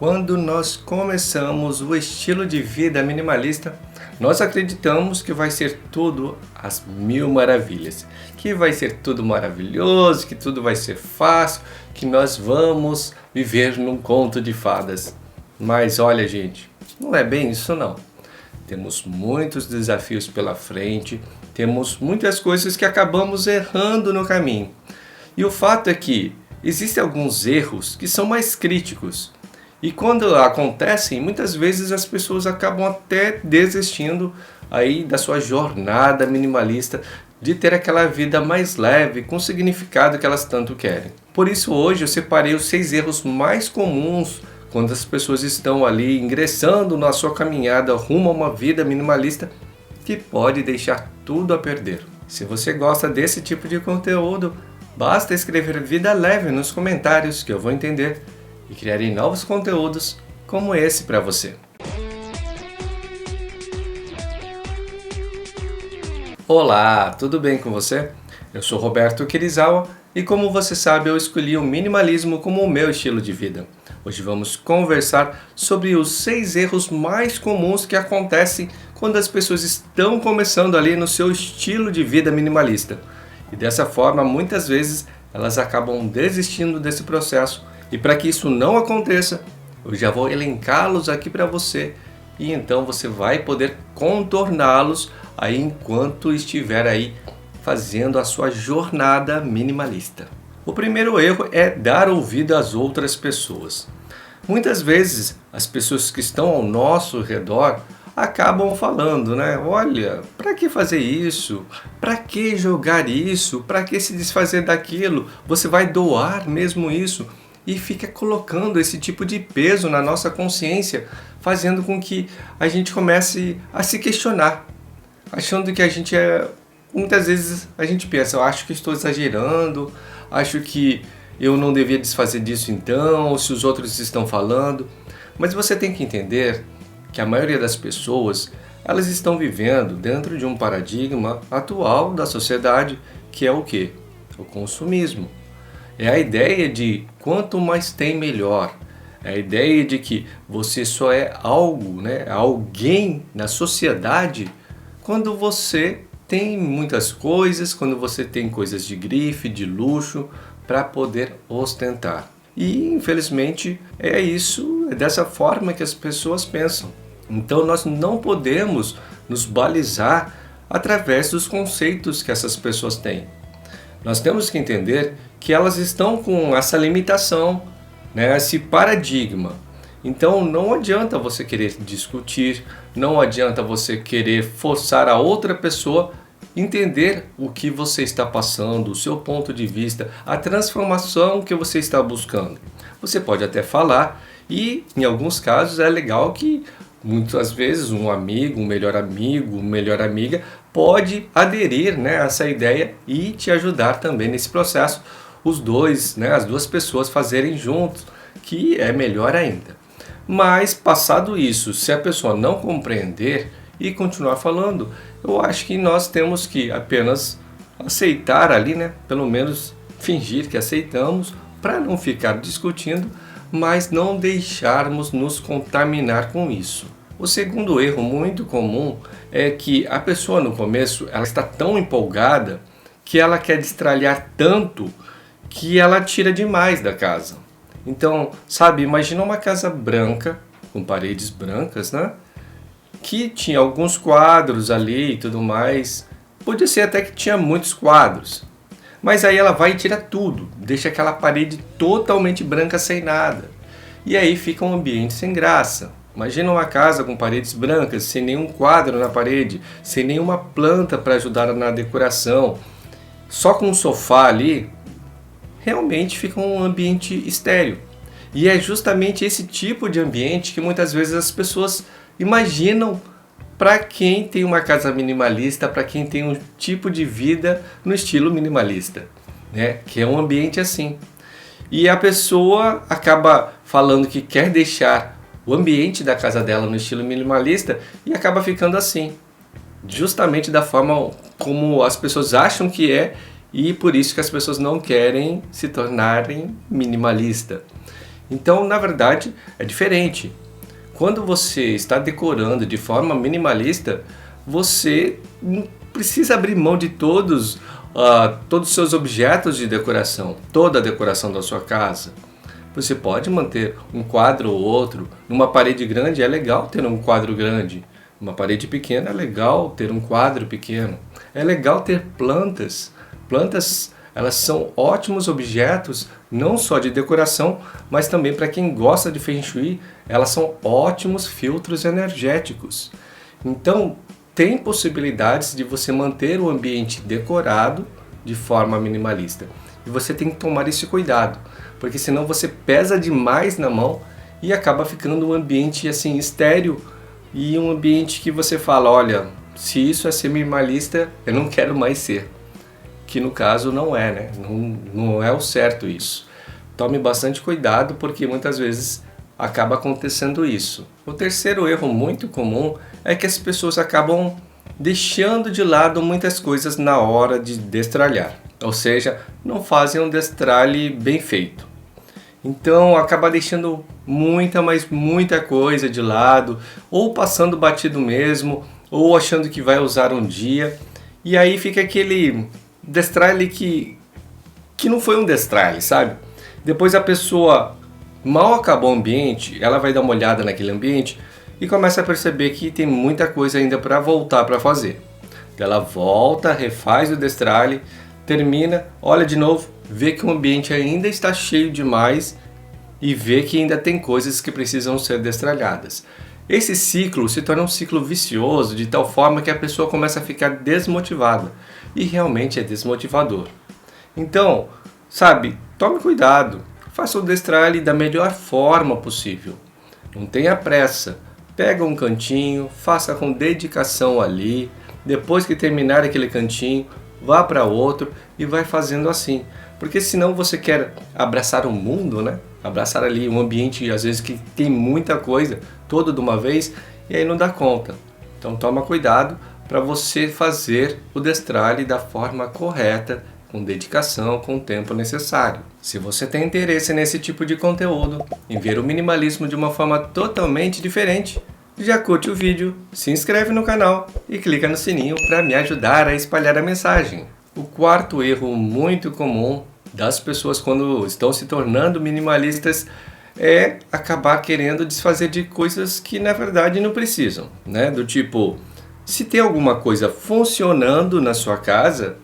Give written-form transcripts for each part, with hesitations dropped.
Quando nós começamos o estilo de vida minimalista, nós acreditamos que vai ser tudo às mil maravilhas, que vai ser tudo maravilhoso, que tudo vai ser fácil, que nós vamos viver num conto de fadas. Mas olha, gente, não é bem isso não. Temos muitos desafios pela frente, temos muitas coisas que acabamos errando no caminho. E o fato é que existem alguns erros que são mais críticos. E quando acontecem, muitas vezes as pessoas acabam até desistindo aí da sua jornada minimalista, de ter aquela vida mais leve, com o significado que elas tanto querem. Por isso hoje eu separei os 6 erros mais comuns quando as pessoas estão ali ingressando na sua caminhada rumo a uma vida minimalista, que pode deixar tudo a perder. Se você gosta desse tipo de conteúdo, basta escrever Vida Leve nos comentários que eu vou entender e criarei novos conteúdos como esse para você. Olá, tudo bem com você? Eu sou Roberto Kirizawa e como você sabe eu escolhi o minimalismo como o meu estilo de vida. Hoje vamos conversar sobre os 6 erros mais comuns que acontecem quando as pessoas estão começando ali no seu estilo de vida minimalista. E dessa forma, muitas vezes, elas acabam desistindo desse processo. E para que isso não aconteça, eu já vou elencá-los aqui para você. E então você vai poder contorná-los aí enquanto estiver aí fazendo a sua jornada minimalista. O primeiro erro é dar ouvido às outras pessoas. Muitas vezes as pessoas que estão ao nosso redor acabam falando, né? Olha, para que fazer isso? Para que jogar isso? Para que se desfazer daquilo? Você vai doar mesmo isso? E fica colocando esse tipo de peso na nossa consciência, fazendo com que a gente comece a se questionar, achando que a gente muitas vezes a gente pensa, eu acho que estou exagerando, acho que eu não devia desfazer disso então, ou se os outros estão falando. Mas você tem que entender que a maioria das pessoas, elas estão vivendo dentro de um paradigma atual da sociedade, que é o quê? O consumismo. É a ideia de quanto mais tem, melhor. É a ideia de que você só é algo, né, alguém na sociedade quando você tem muitas coisas, quando você tem coisas de grife, de luxo, para poder ostentar. E infelizmente é isso, é dessa forma que as pessoas pensam. Então nós não podemos nos balizar através dos conceitos que essas pessoas têm. Nós temos que entender que elas estão com essa limitação, né, esse paradigma. Então não adianta você querer discutir, não adianta você querer forçar a outra pessoa entender o que você está passando, o seu ponto de vista, a transformação que você está buscando. Você pode até falar e em alguns casos é legal que muitas vezes um amigo, uma melhor amiga pode aderir, né, a essa ideia e te ajudar também nesse processo. Os dois, né, as duas pessoas fazerem juntos, que é melhor ainda. Mas passado isso, se a pessoa não compreender e continuar falando, eu acho que nós temos que apenas aceitar ali, né, pelo menos fingir que aceitamos, para não ficar discutindo, mas não deixarmos nos contaminar com isso. O segundo erro muito comum é que a pessoa no começo ela está tão empolgada que ela quer destralhar tanto que ela tira demais da casa. Então, sabe, imagina uma casa branca, com paredes brancas, né? Que tinha alguns quadros ali e tudo mais. Podia ser até que tinha muitos quadros. Mas aí ela vai e tira tudo, deixa aquela parede totalmente branca sem nada. E aí fica um ambiente sem graça. Imagina uma casa com paredes brancas, sem nenhum quadro na parede, sem nenhuma planta para ajudar na decoração, só com um sofá ali, realmente fica um ambiente estéril. E é justamente esse tipo de ambiente que muitas vezes as pessoas imaginam para quem tem uma casa minimalista, para quem tem um tipo de vida no estilo minimalista, né? Que é um ambiente assim. E a pessoa acaba falando que quer deixar o ambiente da casa dela no estilo minimalista e acaba ficando assim, justamente da forma como as pessoas acham que é, e por isso que as pessoas não querem se tornarem minimalista. Então, na verdade, é diferente. Quando você está decorando de forma minimalista, você não precisa abrir mão de todos os seus objetos de decoração, toda a decoração da sua casa. Você pode manter um quadro ou outro. Numa parede grande é legal ter um quadro grande. Numa parede pequena é legal ter um quadro pequeno. É legal ter plantas. Plantas, elas são ótimos objetos, não só de decoração, mas também para quem gosta de Feng Shui, elas são ótimos filtros energéticos. Então, tem possibilidades de você manter o ambiente decorado de forma minimalista. E você tem que tomar esse cuidado, porque senão você pesa demais na mão e acaba ficando um ambiente assim estéril e um ambiente que você fala, olha, se isso é ser minimalista, eu não quero mais ser. Que no caso não é, né? Não é o certo isso. Tome bastante cuidado porque muitas vezes acaba acontecendo isso. O terceiro erro muito comum é que as pessoas acabam deixando de lado muitas coisas na hora de destralhar. Ou seja, não fazem um destralhe bem feito. Então acaba deixando muita coisa de lado, ou passando batido mesmo, ou achando que vai usar um dia. E aí fica aquele destralhe que não foi um destralhe, sabe? Depois a pessoa mal acabou o ambiente, ela vai dar uma olhada naquele ambiente e começa a perceber que tem muita coisa ainda para voltar para fazer. Ela volta, refaz o destralhe, termina, olha de novo, vê que o ambiente ainda está cheio demais e vê que ainda tem coisas que precisam ser destralhadas. Esse ciclo se torna um ciclo vicioso de tal forma que a pessoa começa a ficar desmotivada e realmente é desmotivador. Então, sabe, tome cuidado, faça o destralhe da melhor forma possível. Não tenha pressa, pega um cantinho, faça com dedicação ali, depois que terminar aquele cantinho, vá para outro e vai fazendo assim. Porque senão você quer abraçar o mundo, né? Abraçar ali um ambiente, às vezes, que tem muita coisa, todo de uma vez, e aí não dá conta. Então toma cuidado para você fazer o destralhe da forma correta, com dedicação, com o tempo necessário. Se você tem interesse nesse tipo de conteúdo, em ver o minimalismo de uma forma totalmente diferente, já curte o vídeo, se inscreve no canal e clica no sininho para me ajudar a espalhar a mensagem. O quarto erro muito comum das pessoas quando estão se tornando minimalistas é acabar querendo desfazer de coisas que na verdade não precisam, né? Do tipo, se tem alguma coisa funcionando na sua casa,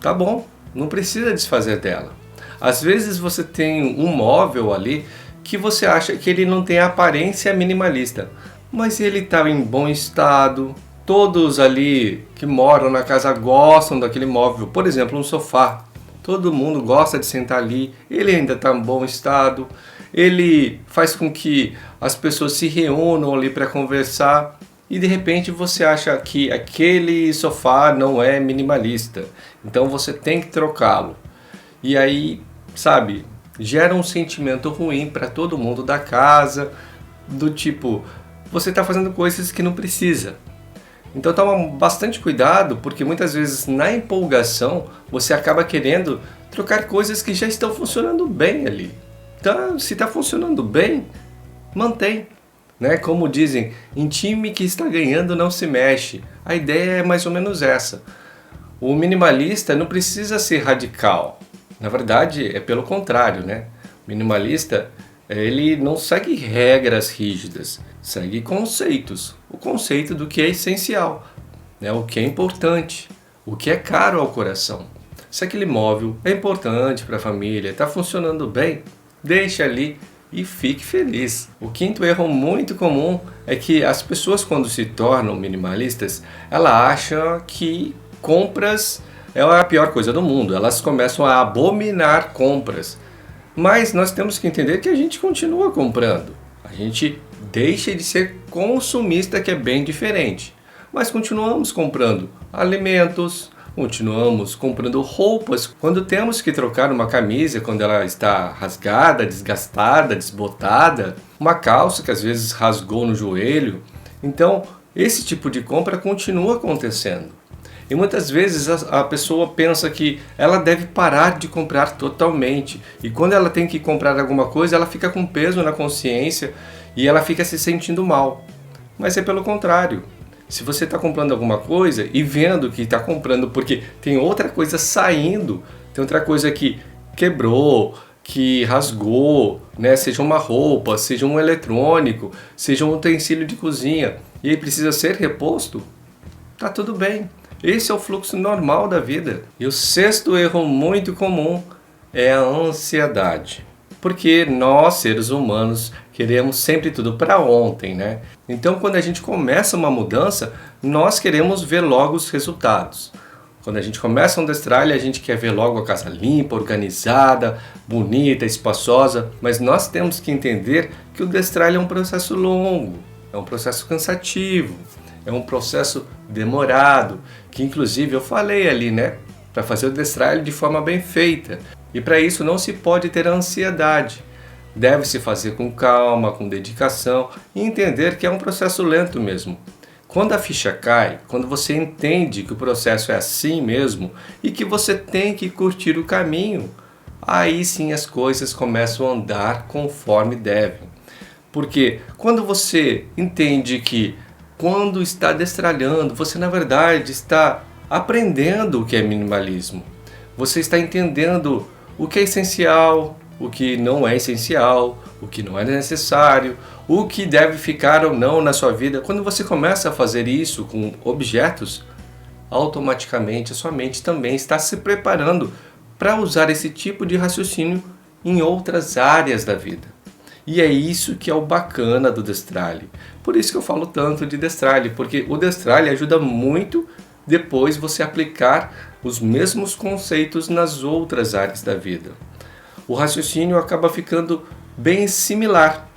tá bom, não precisa desfazer dela. Às vezes você tem um móvel ali que você acha que ele não tem a aparência minimalista, mas ele está em bom estado, todos ali que moram na casa gostam daquele móvel, por exemplo, um sofá. Todo mundo gosta de sentar ali, ele ainda está em bom estado, ele faz com que as pessoas se reúnam ali para conversar e de repente você acha que aquele sofá não é minimalista, então você tem que trocá-lo. E aí, sabe, gera um sentimento ruim para todo mundo da casa, do tipo, você está fazendo coisas que não precisa. Então toma bastante cuidado, porque muitas vezes na empolgação você acaba querendo trocar coisas que já estão funcionando bem ali. Então, se está funcionando bem, mantém. Né? Como dizem, em time que está ganhando não se mexe. A ideia é mais ou menos essa. O minimalista não precisa ser radical. Na verdade, é pelo contrário, né? O minimalista, ele não segue regras rígidas, segue conceitos. O conceito do que é essencial, né? O que é importante, o que é caro ao coração. Se aquele móvel é importante para a família, está funcionando bem, deixa ali e fique feliz. O quinto erro muito comum é que as pessoas, quando se tornam minimalistas, elas acham que compras é a pior coisa do mundo. Elas começam a abominar compras. Mas nós temos que entender que a gente continua comprando. A gente deixa de ser consumista, que é bem diferente. Mas continuamos comprando alimentos, continuamos comprando roupas. Quando temos que trocar uma camisa, quando ela está rasgada, desgastada, desbotada, uma calça que às vezes rasgou no joelho. Então, esse tipo de compra continua acontecendo. E muitas vezes a pessoa pensa que ela deve parar de comprar totalmente. E quando ela tem que comprar alguma coisa, ela fica com peso na consciência e ela fica se sentindo mal. Mas é pelo contrário. Se você está comprando alguma coisa e vendo que está comprando porque tem outra coisa saindo, tem outra coisa que quebrou, que rasgou, né? Seja uma roupa, seja um eletrônico, seja um utensílio de cozinha, e aí precisa ser reposto, tá tudo bem. Esse é o fluxo normal da vida. E o sexto erro muito comum é a ansiedade. Porque nós, seres humanos, queremos sempre tudo para ontem, né? Então, quando a gente começa uma mudança, nós queremos ver logo os resultados. Quando a gente começa um destralhe, a gente quer ver logo a casa limpa, organizada, bonita, espaçosa. Mas nós temos que entender que o destralhe é um processo longo, é um processo cansativo, é um processo demorado, que inclusive eu falei ali, né? Para fazer o destralhe de forma bem feita. E para isso não se pode ter ansiedade. Deve-se fazer com calma, com dedicação e entender que é um processo lento mesmo. Quando a ficha cai, quando você entende que o processo é assim mesmo e que você tem que curtir o caminho, aí sim as coisas começam a andar conforme devem. Porque quando você entende que quando está destralhando, você na verdade está aprendendo o que é minimalismo. Você está entendendo o que é essencial, o que não é essencial, o que não é necessário, o que deve ficar ou não na sua vida. Quando você começa a fazer isso com objetos, automaticamente a sua mente também está se preparando para usar esse tipo de raciocínio em outras áreas da vida. E é isso que é o bacana do destralhe. Por isso que eu falo tanto de destralhe, porque o destralhe ajuda muito depois você aplicar os mesmos conceitos nas outras áreas da vida. O raciocínio acaba ficando bem similar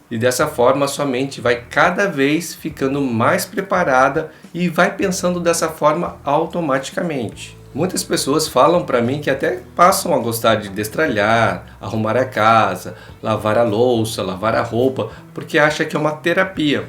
e dessa forma a sua mente vai cada vez ficando mais preparada e vai pensando dessa forma automaticamente. Muitas pessoas falam para mim que até passam a gostar de destralhar, arrumar a casa, lavar a louça, lavar a roupa, porque acha que é uma terapia.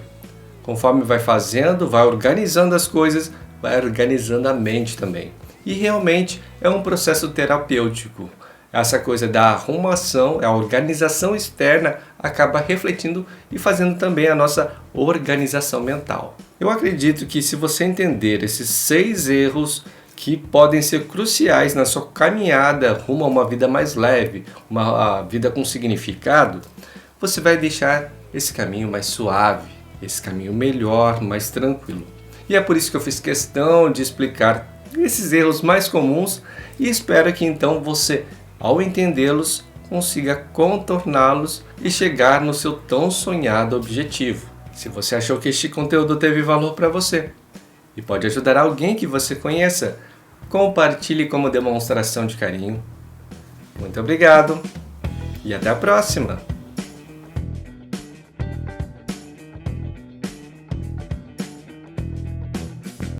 Conforme vai fazendo, vai organizando as coisas, vai organizando a mente também. E realmente é um processo terapêutico. Essa coisa da arrumação, a organização externa acaba refletindo e fazendo também a nossa organização mental. Eu acredito que se você entender esses 6 erros que podem ser cruciais na sua caminhada rumo a uma vida mais leve, uma vida com significado, você vai deixar esse caminho mais suave, esse caminho melhor, mais tranquilo. E é por isso que eu fiz questão de explicar esses erros mais comuns e espero que então você, ao entendê-los, consiga contorná-los e chegar no seu tão sonhado objetivo. Se você achou que este conteúdo teve valor para você e pode ajudar alguém que você conheça, compartilhe como demonstração de carinho. Muito obrigado e até a próxima!